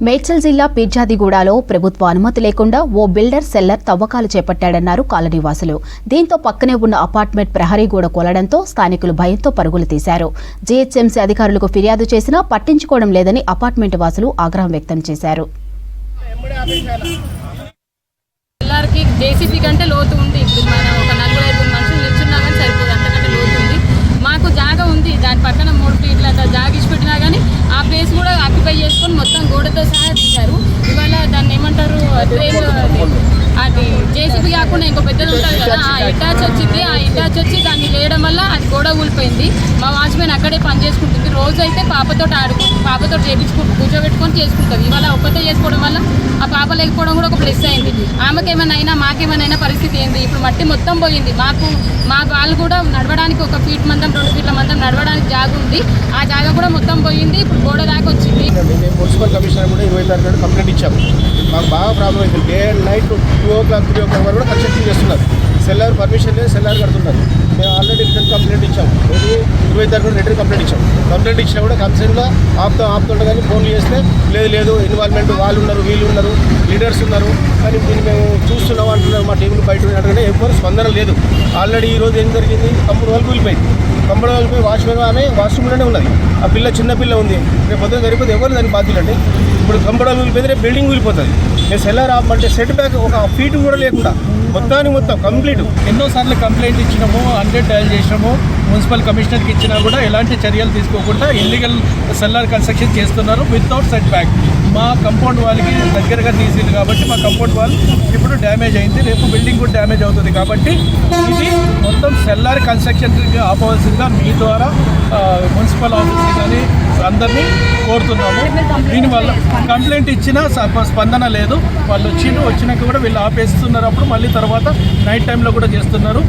మేడ్చల్ జిల్లా పీర్జాదిగూడలో ప్రభుత్వ అనుమతి లేకుండా ఓ బిల్డర్ సెల్లర్ తవ్వకాలు చేపట్టాడన్నారు కాలనీవాసులు. దీంతో పక్కనే ఉన్న అపార్ట్మెంట్ ప్రహరీ గోడ కూలడంతో స్థానికులు భయంతో పరుగులు తీశారు. జీహెచ్ఎంసీ అధికారులకు ఫిర్యాదు చేసినా పట్టించుకోవడం లేదని అపార్ట్మెంట్ వాసులు ఆగ్రహం వ్యక్తం చేశారు. మాకు జాగా ఉంది, దాని పక్కన 3 ఫీట్ల జాగా ఇచ్చిపెట్టినా కానీ ఆ ప్లేస్ కూడా ఆక్యుపై చేసుకొని మొత్తం గోడతో సహా తీశారు. ఇవాళ దాన్ని ఏమంటారు, అది జేసీబీ కాకుండా ఇంకో పెద్దది ఉంటుంది కదా, ఆ అటాచ్ వచ్చింది. ఆ అటాచ్ వచ్చి దాన్ని లేయడం వల్ల అది గోడ ఊలిపోయింది. మా వాచ్మెన్ అక్కడే పని చేసుకుంటుంది. రోజు అయితే పాపతో కూర్చోబెట్టుకొని చేసుకుంటుంది. ఇవాళ ఒక్కతే చేసుకోవడం వల్ల ఆ పాప లేకపోవడం కూడా ఒక ప్లస్ అయింది. ఆమెకేమైనా అయినా మాకేమైనా పరిస్థితి ఏంది? ఇప్పుడు మట్టి మొత్తం పోయింది. మా వాళ్ళు కూడా నడవడానికి 1 ఫీట్ మందం 2 ఫీట్ల మందం నడవడానికి జాగా ఉంది. ఆ జాగా కూడా మొత్తం పోయింది. ఇప్పుడు గోడ దాకా వచ్చింది. మున్సిపల్ కమిషనర్ కూడా 23 కంప్లైంట్ ఇచ్చాము. మాకు బాగా ప్రాబ్లం అవుతుంది. Day and night 2 o'clock 3 o'clock వరకు కూడా కన్స్ట్రక్షన్ చేస్తున్నారు. సెల్లార్ పర్మిషన్ లేదు, సెల్లార్ కడుతున్నారు. మేము ఆల్రెడీ రిటర్న్ కంప్లైంట్ ఇచ్చాము. 23 రిటర్న్ కంప్లైంట్ ఇచ్చాము. కంప్లైంట్ ఇచ్చినా కూడా కన్సర్న్లో ఆపుతుంటే కానీ ఫోన్లు చేస్తే లేదు ఇన్వాల్వ్మెంట్ వాళ్ళు ఉన్నారు, వీళ్ళు ఉన్నారు, లీడర్స్ ఉన్నారు, కానీ దీన్ని మేము చూస్తున్నాం అంటున్నారు. మా టీంలు బయట ఉన్నట్టుగానే ఎవరు స్పందన లేదు. ఆల్రెడీ ఈరోజు ఏం జరిగింది, కంపెనీ వాళ్ళకి వెళ్ళిపోయింది. కంపెనీ వాళ్ళకి వాచ్మెన్ ఆమె వాష్రూమ్లోనే ఉన్నది. ఆ పిల్ల చిన్న పిల్ల ఉంది. రేపు పొద్దున సరిపోతే ఎవరు దానికి బాధ్యులు అంటే ఇప్పుడు కంపెనీ వెళ్ళిపోతే రేపు బిల్డింగ్ వెళ్ళిపోతుంది. మేము సెల్లార్ ఆపమంటే సెట్ బ్యాక్ 1 ఫీట్ కూడా లేకుండా మొత్తం కంప్లీట్. ఎన్నోసార్లు కంప్లైంట్ ఇచ్చినాము, 100 డయల్ చేసినాము. మున్సిపల్ కమిషనర్కి ఇచ్చినా కూడా ఎలాంటి చర్యలు తీసుకోకుండా ఇల్లీగల్ సెల్లార్ కన్స్ట్రక్షన్ చేస్తున్నారు వితౌట్ సెట్ బ్యాక్. మా కంపౌండ్ వాళ్ళకి దగ్గరగా తీసింది కాబట్టి మా కంపౌండ్ వాల్ ఇప్పుడు డ్యామేజ్ అయింది. రేపు బిల్డింగ్ కూడా డ్యామేజ్ అవుతుంది. కాబట్టి ఇది మొత్తం సెల్లార్ కన్స్ట్రక్షన్కి ఆపవలసిందిగా మీ ద్వారా మున్సిపల్ ఆఫీస్ని కానీ అందరినీ కోరుతున్నాము. దీనివల్ల కంప్లైంట్ ఇచ్చినా స్పందన లేదు. వాళ్ళు వచ్చినాక కూడా వీళ్ళు ఆపేస్తున్నారు. అప్పుడు మళ్ళీ తర్వాత నైట్ టైంలో కూడా చేస్తున్నారు.